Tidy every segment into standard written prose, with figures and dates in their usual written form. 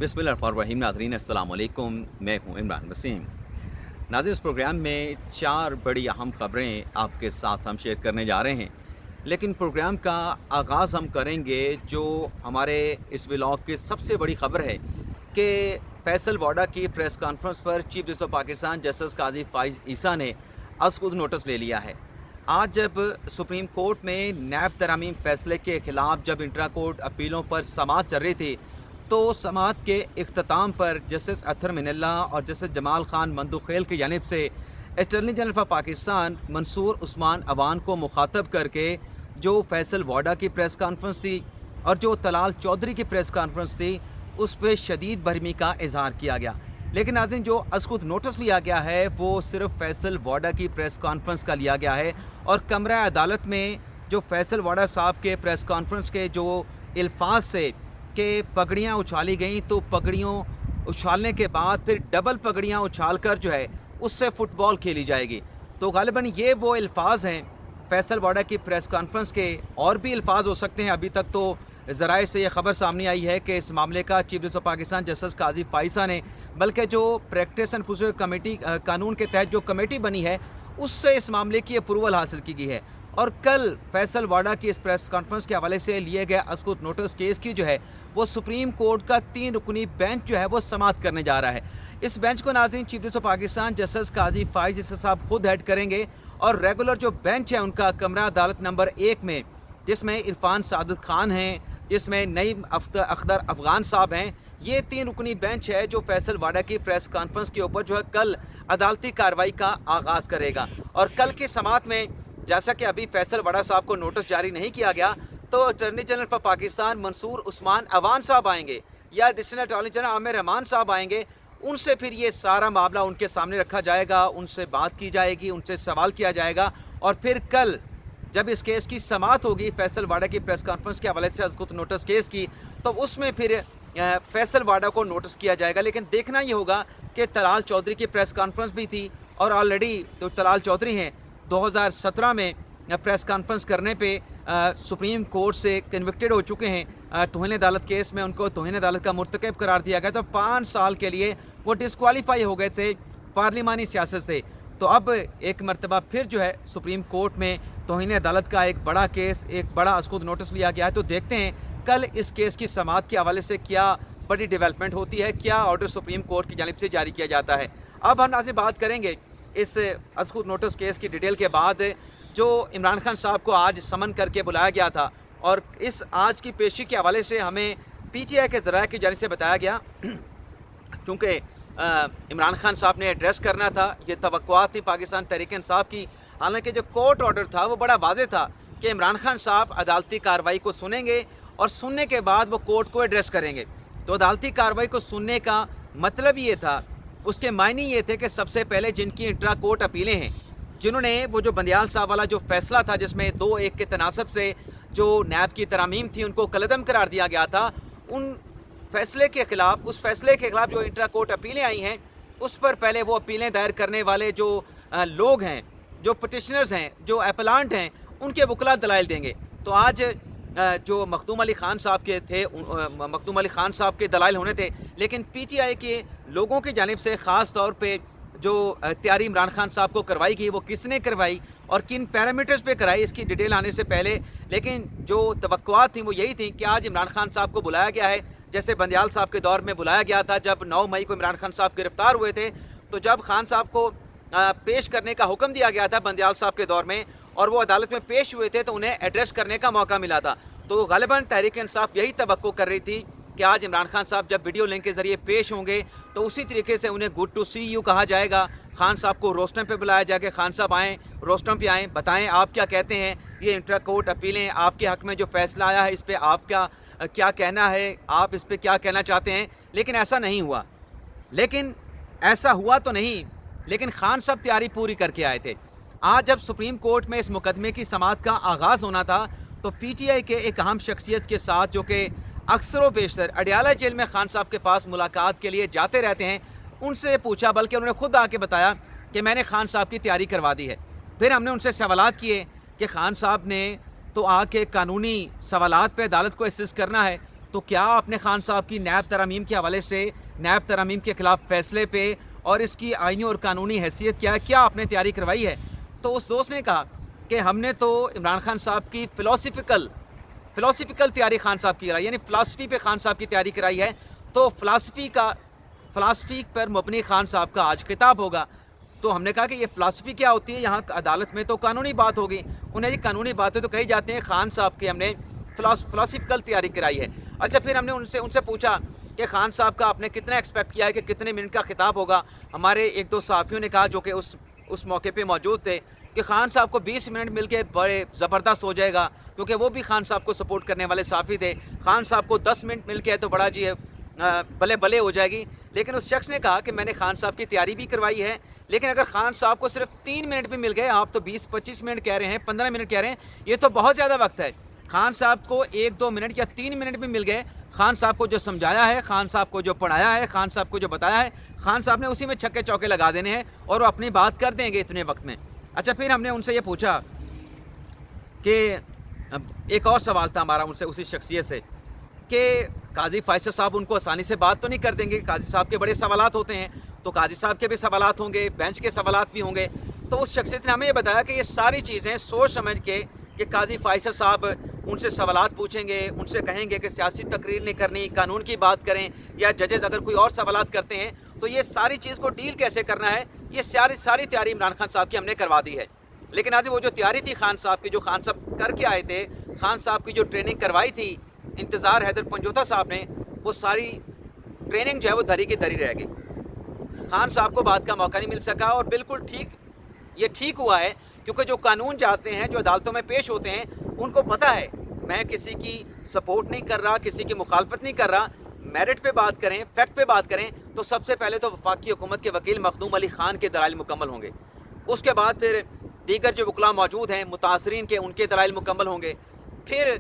बिस्मिल्लाहिर्रहमानिर्रहीम। नाज़रीन अस्सलाम वालेकुम, मैं हूँ इमरान वसीम। नाज़रीन, इस प्रोग्राम में 4 बड़ी अहम ख़बरें आपके साथ हम शेयर करने जा रहे हैं। लेकिन प्रोग्राम का आगाज़ हम करेंगे जो हमारे इस व्लॉग की सबसे बड़ी ख़बर है कि फैसल वाडा की प्रेस कॉन्फ्रेंस पर chief justice of Pakistan justice Qazi Faez Isa ने आज खुद नोटिस ले लिया है। आज जब सुप्रीम कोर्ट में नैब तरमीम फैसले के ख़िलाफ़ जब इंट्रा कोर्ट अपीलों पर समाअत चल रही थी, तो समाअत के इख्तिताम पर जस्टिस अतहर मिनल्ला और जस्टिस जमाल खान मंदुखेल की जानिब से attorney general of Pakistan Mansoor Usman Awan को मुखातब करके जो फैसल वाडा की प्रेस कॉन्फ्रेंस थी और जो तलाल चौधरी की प्रेस कॉन्फ्रेंस थी, उस पर शदीद बरहमी का इजहार किया गया। लेकिन नाज़रीन, जो अज़खुद नोटिस लिया गया है वो सिर्फ फैसल वाडा की प्रेस कॉन्फ्रेंस का लिया गया है और कमरा अदालत में जो फैसल वाडा साहब के प्रेस कॉन्फ्रेंस के जो अल्फाज से कि पगड़ियाँ उछाली गईं, तो पगड़ियों उछालने के बाद फिर डबल पगड़ियाँ उछाल कर जो है उससे फ़ुटबॉल खेली जाएगी। तो ग़ालिबन ये वो अल्फाज हैं फैसल वाडा की प्रेस कॉन्फ्रेंस के। और भी अल्फाज हो सकते हैं। अभी तक तो ज़राए से ये ख़बर सामने आई है कि इस मामले का chief justice of Pakistan justice Qazi Faiza ने, बल्कि जो प्रैक्टिस एंड प्रोसीजर कमेटी कानून के तहत जो कमेटी बनी है, उससे इस मामले की अप्रूवल हासिल की गई है। और कल फैसल वाडा की इस प्रेस कॉन्फ्रेंस के हवाले से लिए गए अज़खुद नोटिस केस की जो है वो सुप्रीम कोर्ट का 3 रुकनी बेंच जो है वो समाअत करने जा रहा है। इस बेंच को नाज़रीन chief justice of Pakistan justice Qazi Faez Isa साहब खुद हेड करेंगे और रेगुलर जो बेंच है उनका कमरा अदालत नंबर 1 में, जिसमें इरफान सादत खान हैं, जिसमें नईम अख्तर अफ़गान साहब हैं, ये 3 रुकनी बेंच है जो फैसल वाडा की प्रेस कॉन्फ्रेंस के ऊपर जो है कल अदालती कार्रवाई का आगाज़ करेगा। और कल की समाअत में जैसा कि अभी फैसल वाडा साहब को नोटिस जारी नहीं किया गया, तो attorney general for Pakistan Mansoor Usman Awan साहब आएंगे या additional attorney general Amir Rehman साहब आएंगे। उनसे फिर ये सारा मामला उनके सामने रखा जाएगा, उनसे बात की जाएगी, उनसे सवाल किया जाएगा। और फिर कल जब इस केस की समाअत होगी फैसल वाडा की प्रेस कॉन्फ्रेंस के हवाले से अज़खुद नोटिस केस की, तो उसमें फिर फैसल वाडा को नोटिस किया जाएगा। लेकिन देखना ये होगा कि तलाल चौधरी की प्रेस कॉन्फ्रेंस भी थी और ऑलरेडी जो तलाल चौधरी हैं 2017 में प्रेस कॉन्फ्रेंस करने पे सुप्रीम कोर्ट से कन्विक्टेड हो चुके हैं। तौहीन अदालत केस में उनको तौहीन अदालत का मुर्तकब करार दिया गया। तो 5 साल के लिए वो डिस्क्वालीफाई हो गए थे पार्लिमानी सियासत से। तो अब एक मरतबा फिर जो है सुप्रीम कोर्ट में तौहीन अदालत का एक बड़ा केस, एक बड़ा अज़खुद नोटिस लिया गया है। तो देखते हैं कल इस केस की समाअत के हवाले से क्या बड़ी डेवलपमेंट होती है, क्या ऑर्डर सुप्रीम कोर्ट की जानिब से जारी किया जाता है। अब हम नाज़रीन बात करेंगे इस अज़खुद नोटिस केस की डिटेल के बाद जो इमरान खान साहब को आज समन करके बुलाया गया था। और इस आज की पेशी के हवाले से हमें पीटीआई के ज़राए की जानिब से बताया गया चूँकि इमरान खान साहब ने एड्रेस करना था, ये तवक्कुआत थी पाकिस्तान तहरीक इंसाफ की। हालांकि जो कोर्ट ऑर्डर था वो बड़ा वाज़ेह था कि इमरान खान साहब अदालती कार्रवाई को सुनेंगे और सुनने के बाद वो कोर्ट को एड्रेस करेंगे। तो अदालती कार्रवाई को सुनने का मतलब ये था, उसके मायने ये थे कि सबसे पहले जिनकी इंट्रा कोर्ट अपीलें हैं, जिन्होंने वो जो बंदियाल साहब वाला जो फैसला था जिसमें 2-1 के तनासब से जो नैब की तरामीम थी उनको कलअदम करार दिया गया था, उन फैसले के ख़िलाफ़, उस फैसले के ख़िलाफ़ जो इंट्रा कोर्ट अपीलें आई हैं, उस पर पहले वो अपीलें दायर करने वाले जो लोग हैं, जो पटिशनर्स हैं, जो अपलांट हैं, उनके वकला दलाइल देंगे। तो आज जो मखदूम अली ख़ान साहब के थे, मखदूम अली ख़ान साहब के दलाइल होने थे, लेकिन पीटीआई के लोगों की जानिब से ख़ास तौर पे जो तैयारी इमरान खान साहब को करवाई गई वो किसने करवाई और किन पैरामीटर्स पे कराई, इसकी डिटेल आने से पहले। लेकिन जो तवक्कुआत थी वो यही थी कि आज इमरान खान साहब को बुलाया गया है, जैसे बंदियाल साहब के दौर में बुलाया गया था। जब 9 मई को इमरान खान साहब गिरफ़्तार हुए थे, तो जब खान साहब को पेश करने का हुक्म दिया गया था बंदियाल साहब के दौर में और वो अदालत में पेश हुए थे, तो उन्हें एड्रेस करने का मौका मिला था। तो ग़ालिबन तहरीक इंसाफ यही तवक्को कर रही थी कि आज इमरान खान साहब जब वीडियो लिंक के ज़रिए पेश होंगे तो उसी तरीके से उन्हें गुड टू सी यू कहा जाएगा। खान साहब को रोस्टम पे बुलाया जाएगा, खान साहब आएँ, रोस्टम पे आएँ, बताएं आप क्या कहते हैं, ये इंट्रा कोर्ट अपीलें आपके हक़ में जो फ़ैसला आया है इस पर आपका क्या कहना है, आप इस पर क्या कहना चाहते हैं। लेकिन ऐसा नहीं हुआ। लेकिन ऐसा हुआ तो नहीं, लेकिन खान साहब तैयारी पूरी करके आए थे। आज जब सुप्रीम कोर्ट में इस मुकदमे की समाअत का आगाज़ होना था, तो पीटीआई के एक अहम शख्सियत के साथ, जो कि अक्सर व बेशतर अडियाला जेल में खान साहब के पास मुलाकात के लिए जाते रहते हैं, उनसे पूछा, बल्कि उन्होंने खुद आके बताया कि मैंने खान साहब की तैयारी करवा दी है। फिर हमने उनसे सवालात किए कि खान साहब ने तो आके कानूनी सवालात पे अदालत को असिस्ट करना है, تو کیا آپ نے خان صاحب کی نیب ترامیم کے حوالے سے نیب ترامیم کے خلاف فیصلے پہ اور اس کی آئینی اور قانونی حیثیت کیا آپ نے تیاری کروائی ہے؟ تو اس دوست نے کہا کہ ہم نے تو عمران خان صاحب کی فلسفیکل تیاری خان صاحب کی کرائی، یعنی فلاسفی پہ خان صاحب کی تیاری کرائی ہے، تو فلاسفی پر مبنی خان صاحب کا آج خطاب ہوگا۔ تو ہم نے کہا کہ یہ فلاسفی کیا ہوتی ہے؟ یہاں عدالت میں تو قانونی بات ہوگی۔ انہیں یہ قانونی باتیں تو کہی جاتی ہیں، خان صاحب کی ہم نے فلاسفیکل تیاری کرائی ہے۔ اچھا، پھر ہم نے ان سے پوچھا کہ خان صاحب کا آپ نے کتنا ایکسپیکٹ کیا ہے کہ کتنے منٹ کا خطاب ہوگا؟ ہمارے ایک دو صحافیوں نے کہا جو کہ اس موقع پہ موجود تھے کہ خان صاحب کو 20 منٹ مل کے بڑے زبردست ہو جائے گا، کیونکہ وہ بھی خان صاحب کو سپورٹ کرنے والے صحافی تھے۔ خان صاحب کو 10 منٹ مل کے ہے تو بڑا جی بلے ہو جائے گی۔ لیکن اس شخص نے کہا کہ میں نے خان صاحب کی تیاری بھی کروائی ہے، لیکن اگر خان صاحب کو صرف 3 منٹ بھی مل گئے، آپ تو 20-25 منٹ کہہ رہے ہیں، 15 منٹ کہہ رہے ہیں، یہ تو بہت زیادہ وقت ہے۔ خان صاحب کو 1-2 منٹ یا 3 منٹ بھی مل گئے، خان صاحب کو جو سمجھایا ہے، خان صاحب کو جو پڑھایا ہے، خان صاحب کو جو بتایا ہے، خان صاحب نے اسی میں چھکے چوکے لگا دینے ہیں اور وہ اپنی بات کر دیں گے اتنے وقت میں۔ اچھا، پھر ہم نے ان سے یہ پوچھا کہ ایک اور سوال تھا ہمارا ان سے، اسی شخصیت سے، کہ قاضی فیصل صاحب ان کو آسانی سے بات تو نہیں کر دیں گے؟ قاضی صاحب کے بڑے سوالات ہوتے ہیں، تو قاضی صاحب کے بھی سوالات ہوں گے، بینچ کے سوالات بھی ہوں گے۔ تو اس شخصیت نے ہمیں یہ بتایا کہ یہ ساری چیزیں سوچ سمجھ کے کہ قاضی فیصل صاحب ان سے سوالات پوچھیں گے، ان سے کہیں گے کہ سیاسی تقریر نہیں کرنی، قانون کی بات کریں، یا ججز اگر کوئی اور سوالات کرتے ہیں تو یہ ساری چیز کو ڈیل کیسے کرنا ہے، یہ ساری تیاری عمران خان صاحب کی ہم نے کروا دی ہے۔ لیکن آج وہ جو تیاری تھی خان صاحب کی، جو خان صاحب کر کے آئے تھے، خان صاحب کی جو ٹریننگ کروائی تھی انتظار حیدر پنجوتا صاحب نے، وہ ساری ٹریننگ جو ہے وہ دھری کی دھری رہ گئی۔ خان صاحب کو بات کا موقع نہیں مل سکا، اور بالکل یہ ٹھیک ہوا ہے، کیونکہ جو قانون جاتے ہیں، جو عدالتوں میں پیش ہوتے ہیں، ان کو پتہ ہے میں کسی کی سپورٹ نہیں کر رہا، کسی کی مخالفت نہیں کر رہا، میرٹ پہ بات کریں، فیکٹ پہ بات کریں، تو سب سے پہلے تو وفاقی حکومت کے وکیل مخدوم علی خان کے دلائل مکمل ہوں گے، اس کے بعد پھر دیگر جو وکلاء موجود ہیں متاثرین کے، ان کے دلائل مکمل ہوں گے، پھر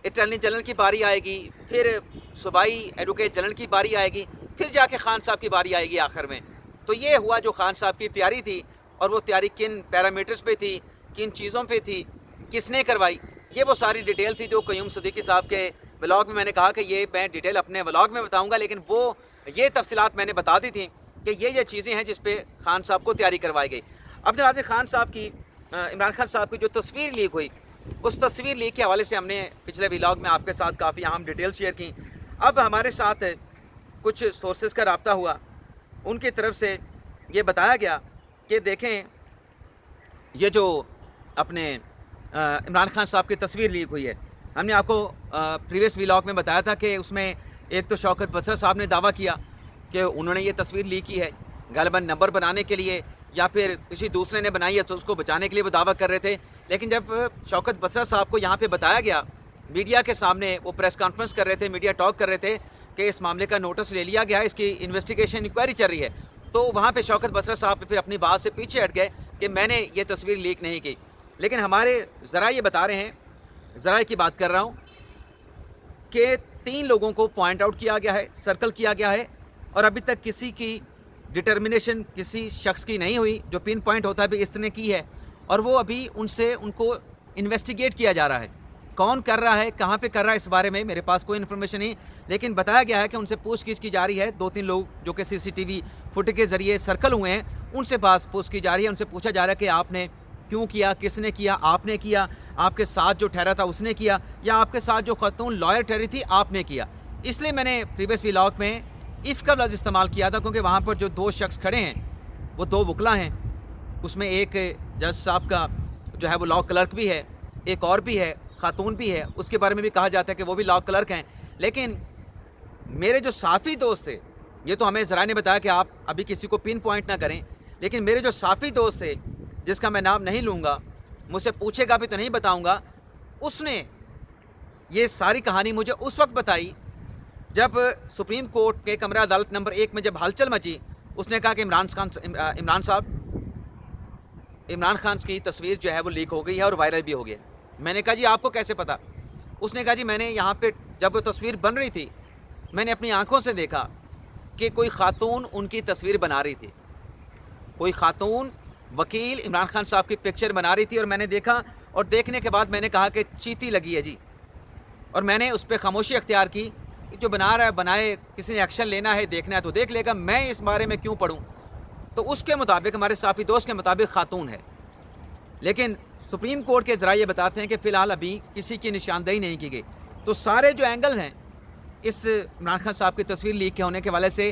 اٹارنی جنرل کی باری آئے گی، پھر صوبائی ایڈوکیٹ جنرل کی باری آئے گی، پھر جا کے خان صاحب کی باری آئے گی آخر میں۔ تو یہ ہوا جو خان صاحب کی تیاری تھی، اور وہ تیاری کن پیرامیٹرز پہ تھی، کن چیزوں پہ تھی، کس نے کروائی، یہ وہ ساری ڈیٹیل تھی جو قیوم صدیقی صاحب کے ولاگ میں نے کہا کہ یہ میں ڈیٹیل اپنے ولاگ میں بتاؤں گا، لیکن وہ یہ تفصیلات میں نے بتا دی تھیں کہ یہ چیزیں ہیں جس پہ خان صاحب کو تیاری کروائی گئی۔ اب جناب خان صاحب کی، عمران خان صاحب کی جو تصویر لیک ہوئی، اس تصویر لیک کے حوالے سے ہم نے پچھلے ولاگ میں آپ کے ساتھ کافی اہم ڈیٹیل شیئر کی۔ اب ہمارے ساتھ کچھ سورسز کا رابطہ ہوا، ان کی طرف سے یہ بتایا گیا کہ دیکھیں یہ جو اپنے عمران خان صاحب کی تصویر لیک ہوئی ہے، ہم نے آپ کو پریویس ولاگ میں بتایا تھا کہ اس میں ایک تو شوکت بسرا صاحب نے دعویٰ کیا کہ انہوں نے یہ تصویر لیک کی ہے غالباً نمبر بنانے کے لیے، یا پھر کسی دوسرے نے بنائی ہے تو اس کو بچانے کے لیے وہ دعویٰ کر رہے تھے۔ لیکن جب شوکت بسرا صاحب کو یہاں پہ بتایا گیا، میڈیا کے سامنے وہ پریس کانفرنس کر رہے تھے، میڈیا ٹاک کر رہے تھے کہ اس معاملے کا نوٹس لے لیا گیا ہے، اس کی انویسٹیگیشن انکوائری چل رہی ہے، تو وہاں پہ شوکت بسرا صاحب پھر اپنی بات سے پیچھے ہٹ گئے کہ میں نے یہ تصویر لیک نہیں کی۔ لیکن ہمارے ذرائع یہ بتا رہے ہیں، ذرائع کی بات کر رہا ہوں، کہ 3 لوگوں کو پوائنٹ آؤٹ کیا گیا ہے، سرکل کیا گیا ہے، اور ابھی تک کسی کی ڈٹرمنیشن کسی شخص کی نہیں ہوئی جو پن پوائنٹ ہوتا ہے بھی اس نے کی ہے، اور وہ ابھی ان کو انویسٹیگیٹ کیا جا رہا ہے۔ کون کر رہا ہے، کہاں پہ کر رہا ہے، اس بارے میں میرے پاس کوئی انفارمیشن نہیں، لیکن بتایا گیا ہے کہ ان سے پوچھ گچھ کی جا رہی ہے۔ 2-3 لوگ جو کہ CCTV فوٹیج کے ذریعے سرکل ہوئے ہیں، ان سے پوچھ کی جا رہی ہے، ان سے پوچھا جا رہا ہے کہ آپ نے کیوں کیا، کس نے کیا، آپ نے کیا، آپ کے ساتھ جو ٹھہرا تھا اس نے کیا، یا آپ کے ساتھ جو خاتون لائر ٹھہری تھی آپ نے کیا۔ اس لیے میں نے پریویس ولاگ میں اف کا لفظ استعمال کیا تھا، کیونکہ وہاں پر جو 2 شخص کھڑے ہیں وہ 2 وکلا ہیں، اس میں ایک جج صاحب کا جو ہے وہ لاء کلرک بھی ہے، ایک اور بھی ہے، خاتون بھی ہے، اس کے بارے میں بھی کہا جاتا ہے کہ وہ بھی لاء کلرک ہیں۔ لیکن میرے جو صحافی دوست تھے، یہ تو ہمیں ذرائع نے بتایا کہ آپ ابھی کسی کو پن پوائنٹ نہ کریں، لیکن میرے جو صحافی دوست تھے جس کا میں نام نہیں لوں گا، مجھ سے پوچھے گا بھی تو نہیں بتاؤں گا، اس نے یہ ساری کہانی مجھے اس وقت بتائی جب سپریم کورٹ کے کمرہ عدالت نمبر 1 میں جب ہلچل مچی۔ اس نے کہا کہ عمران خان کی تصویر جو ہے وہ لیک ہو گئی ہے اور وائرل بھی ہو گئی ہے۔ میں نے کہا جی آپ کو کیسے پتا؟ اس نے کہا جی میں نے یہاں پہ جب وہ تصویر بن رہی تھی، میں نے اپنی آنکھوں سے دیکھا کہ کوئی خاتون ان کی تصویر بنا رہی تھی، کوئی خاتون وکیل عمران خان صاحب کی پکچر بنا رہی تھی، اور میں نے دیکھا، اور دیکھنے کے بعد میں نے کہا کہ چیتی لگی ہے جی، اور میں نے اس پہ خاموشی اختیار کی جو बना रहा है बनाए, किसी ने एक्शन लेना है देखना है तो देख लेगा, मैं इस बारे में क्यों पढ़ूँ। तो उसके मुताबिक हमारे साफ़ी दोस्त के मुताबिक खातून है, लेकिन सुप्रीम कोर्ट के ज़रा ये बताते हैं कि फ़िलहाल अभी किसी की निशानदेही नहीं की गई। तो सारे जो एंगल हैं इस इमरान खान साहब की तस्वीर लीक के होने के वाले से,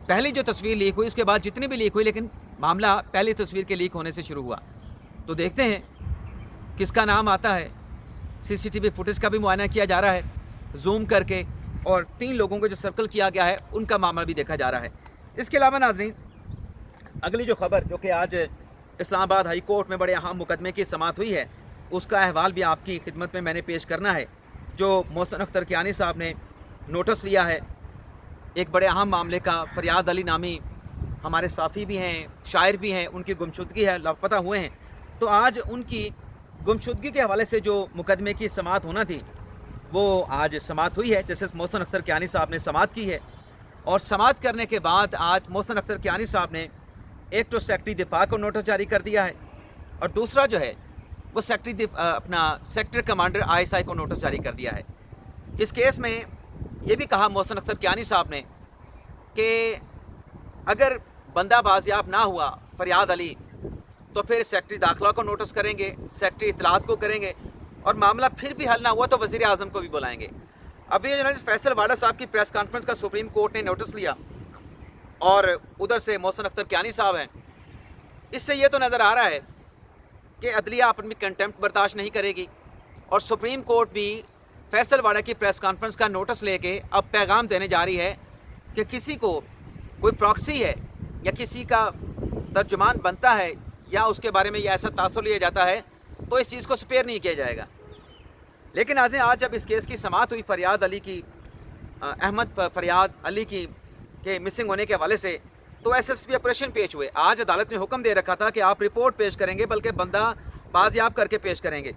पहली जो तस्वीर लीक हुई उसके बाद जितनी भी लीक हुई, लेकिन मामला पहली तस्वीर के लीक होने से शुरू हुआ। तो देखते हैं किसका नाम आता है। सीसीटीवी फुटेज का भी मुआयना किया जा रहा है जूम करके, और 3 लोगों को जो सर्कल किया गया है उनका मामला भी देखा जा रहा है। इसके अलावा नाज़रीन, अगली जो खबर जो कि आज इस्लामाबाद हाई कोर्ट में बड़े अहम मुकदमे की समाअत हुई है, उसका अहवाल भी आपकी खिदमत में मैंने पेश करना है। जो मोहसिन अख्तर कियानी साहब ने नोटिस लिया है एक बड़े अहम मामले का, फरियाद अली नामी हमारे साफ़ी भी हैं, शायर भी हैं, उनकी गुमशुदगी है, लापता हुए हैं। तो आज उनकी गुमशुदगी के हवाले से जो मुकदमे की समाअत होना थी वो आज समाअत हुई है। जस्टिस मोहसिन अख्तर कियानी साहब ने समाअत की है, और समाअत करने के बाद आज मोहसिन अख्तर कियानी साहब ने एक तो सेक्रेटरी दिफा को नोटिस जारी कर दिया है, और दूसरा जो है वो अपना सेक्टर कमांडर ISI को नोटिस जारी कर दिया है। इस केस में ये भी कहा मोहसिन अख्तर कियानी साहब ने कि अगर बंदा बाजियाब ना हुआ फरियाद अली, तो फिर सेक्रेटरी दाखिला को नोटिस करेंगे, सेक्रेटरी इत्तलात को करेंगे, और मामला फिर भी हल ना हुआ तो वज़ीर आज़म को भी बुलाएंगे। अभी जर्नलिस्ट फैसल वाडा साहब की प्रेस कॉन्फ्रेंस का सुप्रीम कोर्ट ने नोटिस लिया, और उधर से मोहसिन अख्तर कियानी साहब हैं। इससे ये तो नज़र आ रहा है कि अदलिया अपनी कंटेम्प्ट बर्दाश्त नहीं करेगी, और सुप्रीम कोर्ट भी फैसल वाडा की प्रेस कॉन्फ्रेंस का नोटिस लेके अब पैगाम देने जा रही है कि किसी को कोई प्रॉक्सी है या किसी का तर्जुमान बनता है या उसके बारे में ये ऐसा तासुर लिया जाता है तो इस चीज़ को स्पेयर नहीं किया जाएगा। लेकिन आज जब इस केस की समाअत हुई फरियाद अली की, अहमद फरियाद अली की के मिसिंग होने के हवाले से, तो SSP ऑपरेशन पेश हुए। आज अदालत ने हुक्म दे रखा था कि आप रिपोर्ट पेश करेंगे, बल्कि बंदा बाजियाब करके पेश करेंगे।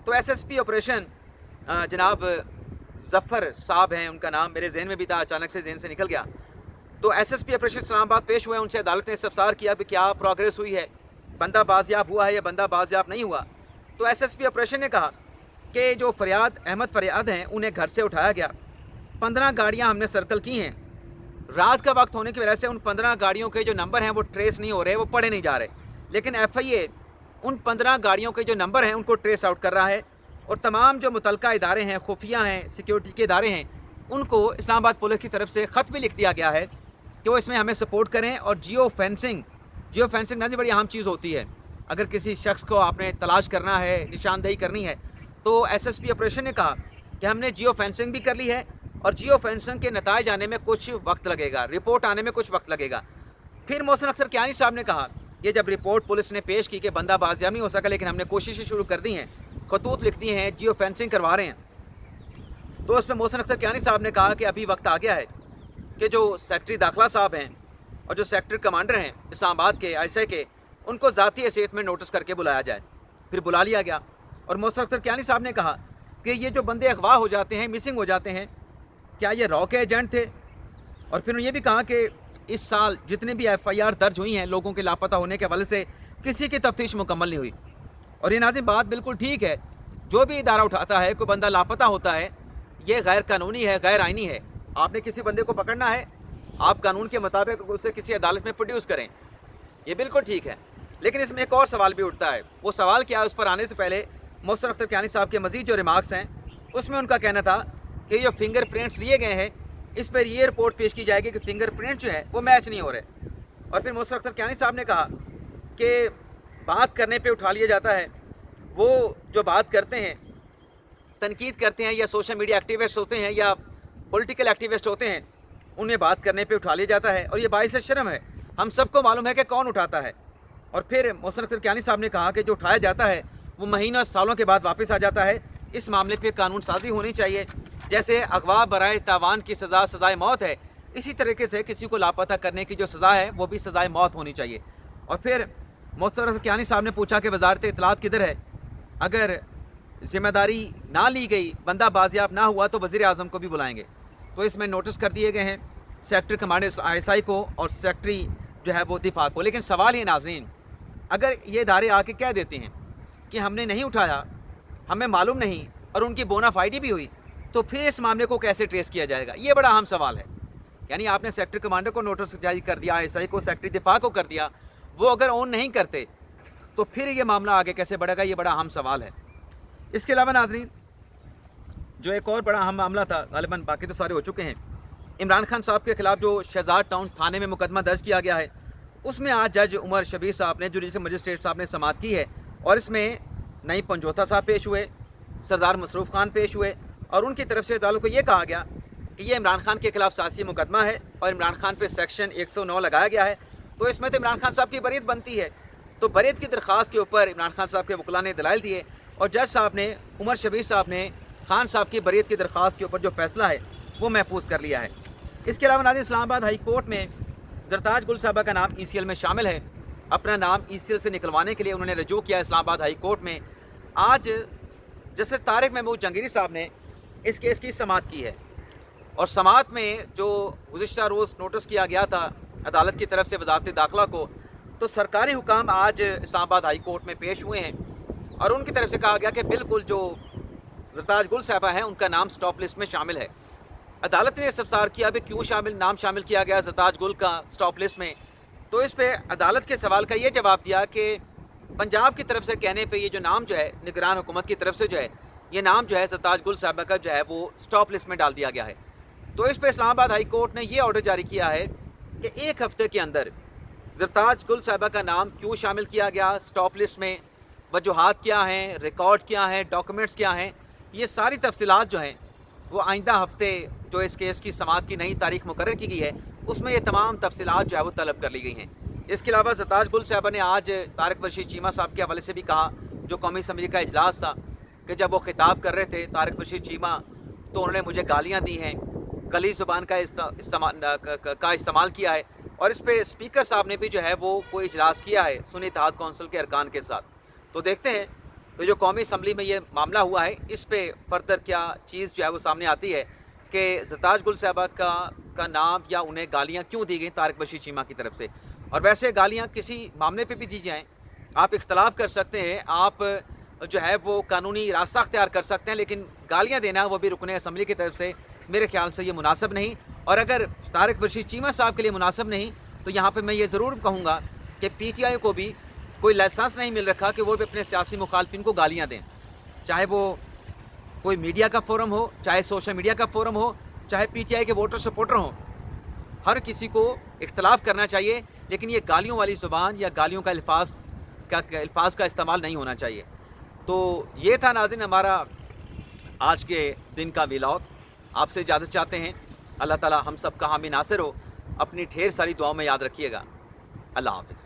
तो SSP ऑपरेशन जनाब जफ़र साहब हैं, उनका नाम मेरे जहन में भी था, अचानक से जहन से निकल गया। तो SSP ऑपरेशन इस्लामाबाद पेश हुए, उनसे अदालत ने इस्तफसार किया कि क्या प्रोग्रेस हुई है, बंदा बाजियाब हुआ है या बंदा बाजियाब नहीं हुआ। तो SSP ऑपरेशन ने कहा कि जो अहमद फरियाद हैं उन्हें घर से उठाया गया, 15 गाड़ियाँ हमने सर्कल की हैं, रात का वक्त होने की वजह से उन 15 गाड़ियों के जो नंबर हैं वो ट्रेस नहीं हो रहे, वो पढ़े नहीं जा रहे, लेकिन FIA उन 15 गाड़ियों के जो नंबर हैं उनको ट्रेस आउट कर रहा है, और तमाम जो मुतलका इदारे हैं, खुफिया हैं, सिक्योरिटी के इदारे हैं, उनको इस्लामाबाद पुलिस की तरफ से ख़त भी लिख दिया गया है कि वो इसमें हमें सपोर्ट करें। और जियो फेंसिंग ना जी बड़ी अहम चीज़ होती है। अगर किसी शख्स को आपने तलाश करना है, निशानदेही करनी है, तो SSP ऑपरेशन ने कहा कि हमने जियो फेंसिंग भी कर ली है, और जियो फेंसिंग के नताइज आने में कुछ वक्त लगेगा, रिपोर्ट आने में कुछ वक्त लगेगा। फिर मोहसिन अख्तर कियानी साहब ने कहा कि जब रिपोर्ट पुलिस ने पेश की कि बंदा बाजियाब नहीं हो सका, लेकिन हमने कोशिशें शुरू कर दी हैं, खतूत लिख दिए हैं, जियो फेंसिंग करवा रहे हैं, तो उसमें मोहसिन अख्तर कियानी साहब ने कहा कि अभी वक्त आ गया है कि जो सेक्रेटरी दाखिला साहब हैं और जो सेक्टर कमांडर हैं इस्लामाबाद के ISI के, उनको ज़ाती हैसियत में नोटिस करके बुलाया जाए। फिर बुला लिया गया, और मोहसिन अख्तर कियानी साहब ने कहा कि ये जो बंदे अगवा हो जाते हैं, मिसिंग हो जाते हैं, क्या ये रॉ के एजेंट थे। और फिर ये भी कहा कि इस साल जितने भी FIR दर्ज हुई हैं लोगों के लापता होने के हवाले से, किसी की तफ्तीश मुकम्मल नहीं हुई। और ये नाज़रीन बात बिल्कुल ठीक है, जो भी इदारा उठाता है, कोई बंदा लापता होता है, ये गैर कानूनी है, गैर आइनी है। आपने किसी बंदे को पकड़ना है, आप कानून के मुताबिक उसे किसी अदालत में प्रोड्यूस करें, ये बिल्कुल ठीक है। लेकिन इसमें एक और सवाल भी उठता है। वो सवाल क्या है, उस पर आने से पहले मोहसिन अख्तर कियानी साहब के मज़ीद जो रिमार्क्स हैं उसमें उनका कहना था कि जो फिंगर प्रिंट्स लिए गए हैं, इस पर ये रिपोर्ट पेश की जाएगी कि फिंगर प्रिंट जो है वो मैच नहीं हो रहे। और फिर मोहसिन अख्तर कियानी साहब ने कहा कि बात करने पे उठा लिया जाता है, वो जो बात करते हैं, तनकीद करते हैं, या सोशल मीडिया एक्टिविस्ट होते हैं या पॉलिटिकल एक्टिविस्ट होते हैं, उन्हें बात करने पे उठा लिया जाता है, और ये बाइस शर्म है। हम सबको मालूम है कि कौन उठाता है। और फिर मोहसिन अख्तर कियानी साहब ने कहा कि जो उठाया जाता है वो महीनों सालों के बाद वापस आ जाता है। इस मामले पे कानून साजी होनी चाहिए। जैसे अगवा बराए तावान की सज़ाए मौत है, इसी तरीके से किसी को लापता करने की जो सज़ा है वो भी सज़ाए मौत होनी चाहिए। और फिर मोहसिन अख्तर कियानी साहब ने पूछा कि वजारत इत्तलात किधर है, अगर ज़िम्मेदारी ना ली गई, बंदा बाजियाब ना हुआ, तो वज़ीर आज़म को भी बुलाएंगे। तो इसमें नोटिस कर दिए गए हैं सेक्टर कमांडर ISI को और सेक्रेटरी जो है वो दिफा को। लेकिन सवाल ये नाज़रीन, अगर ये इदारे आके कह देते हैं कि हमने नहीं उठाया, हमें मालूम नहीं, और उनकी बोनाफाइडी भी हुई, تو پھر اس معاملے کو کیسے ٹریس کیا جائے گا؟ یہ بڑا اہم سوال ہے. یعنی آپ نے سیکٹر کمانڈر کو نوٹس جاری کر دیا, SI کو, سیکٹری دفاع کو کر دیا, وہ اگر آن نہیں کرتے تو پھر یہ معاملہ آگے کیسے بڑھے گا؟ یہ بڑا اہم سوال ہے. اس کے علاوہ ناظرین جو ایک اور بڑا اہم معاملہ تھا, غالباً باقی تو سارے ہو چکے ہیں, عمران خان صاحب کے خلاف جو شہزاد ٹاؤن تھانے میں مقدمہ درج کیا گیا ہے, اس میں آج جج عمر شبیر صاحب نے, جوڈیشل مجسٹریٹ صاحب نے سماعت کی ہے, اور اس میں نئی پنجوتا صاحب پیش ہوئے, سردار مصروف خان پیش ہوئے, اور ان کی طرف سے عدالت کو یہ کہا گیا کہ یہ عمران خان کے خلاف سیاسی مقدمہ ہے اور عمران خان پہ سیکشن 109 لگایا گیا ہے, تو اس میں تو عمران خان صاحب کی بریت بنتی ہے. تو بریت کی درخواست کے اوپر عمران خان صاحب کے وکلاء نے دلائل دیے, اور جج صاحب نے, عمر شبیر صاحب نے, خان صاحب کی بریت کی درخواست کے اوپر جو فیصلہ ہے وہ محفوظ کر لیا ہے. اس کے علاوہ ناظرین اسلام آباد ہائی کورٹ میں زرتاج گل صاحبہ کا نام ECL میں شامل ہے. اپنا نام ECL سے نکلوانے کے لیے انہوں نے رجوع کیا اسلام آباد ہائی کورٹ میں. آج جسٹس طارق محمود جہانگیری صاحب نے اس کیس کی سماعت کی ہے, اور سماعت میں جو گزشتہ روز نوٹس کیا گیا تھا عدالت کی طرف سے وزارت داخلہ کو, تو سرکاری حکام آج اسلام آباد ہائی کورٹ میں پیش ہوئے ہیں, اور ان کی طرف سے کہا گیا کہ بالکل جو زرتاج گل صاحبہ ہیں ان کا نام سٹاپ لسٹ میں شامل ہے. عدالت نے استفسار کیا کہ کیوں نام شامل کیا گیا زرتاج گل کا سٹاپ لسٹ میں, تو اس پہ عدالت کے سوال کا یہ جواب دیا کہ پنجاب کی طرف سے کہنے پہ یہ جو نام جو ہے نگران حکومت کی طرف سے جو ہے یہ نام جو ہے زرتاج گل صاحبہ کا جو ہے وہ سٹاپ لسٹ میں ڈال دیا گیا ہے. تو اس پہ اسلام آباد ہائی کورٹ نے یہ آرڈر جاری کیا ہے کہ ایک ہفتے کے اندر زرتاج گل صاحبہ کا نام کیوں شامل کیا گیا سٹاپ لسٹ میں, وجوہات کیا ہیں, ریکارڈ کیا ہیں, ڈاکومنٹس کیا ہیں, یہ ساری تفصیلات جو ہیں وہ آئندہ ہفتے جو اس کیس کی سماعت کی نئی تاریخ مقرر کی گئی ہے اس میں یہ تمام تفصیلات جو ہے وہ طلب کر لی گئی ہیں. اس کے علاوہ زرتاج گل صاحبہ نے آج طارق رشید چیمہ صاحب کے حوالے سے بھی کہا, جو قومی اسمبلی کا اجلاس تھا, کہ جب وہ خطاب کر رہے تھے طارق رشید چیمہ تو انہوں نے مجھے گالیاں دی ہیں, کلی زبان کا استعمال کیا ہے, اور اس پہ اسپیکر صاحب نے بھی جو ہے وہ کوئی اجلاس کیا ہے سنی اتحاد کونسل کے ارکان کے ساتھ. تو دیکھتے ہیں تو جو قومی اسمبلی میں یہ معاملہ ہوا ہے اس پہ فردر کیا چیز جو ہے وہ سامنے آتی ہے کہ زرتاج گل صاحبہ کا نام یا انہیں گالیاں کیوں دی گئیں طارق رشید چیمہ کی طرف سے. اور ویسے گالیاں کسی معاملے پہ بھی دی جائیں, آپ اختلاف کر سکتے ہیں, آپ جو ہے وہ قانونی راستہ اختیار کر سکتے ہیں, لیکن گالیاں دینا وہ بھی رکن اسمبلی کی طرف سے میرے خیال سے یہ مناسب نہیں. اور اگر طارق رشید چیمہ صاحب کے لیے مناسب نہیں تو یہاں پہ میں یہ ضرور کہوں گا کہ PTI کو بھی کوئی لائسنس نہیں مل رکھا کہ وہ بھی اپنے سیاسی مخالفین کو گالیاں دیں, چاہے وہ کوئی میڈیا کا فورم ہو, چاہے سوشل میڈیا کا فورم ہو, چاہے PTI کے ووٹر سپورٹر ہوں. ہر کسی کو اختلاف کرنا چاہیے, لیکن یہ گالیوں والی زبان یا گالیوں کا الفاظ کا استعمال نہیں ہونا چاہیے. تو یہ تھا ناظرین ہمارا آج کے دن کا ویلاگ. آپ سے اجازت چاہتے ہیں. اللہ تعالی ہم سب کا حامی ناصر ہو. اپنی ڈھیر ساری دعاؤں میں یاد رکھیے گا. اللہ حافظ.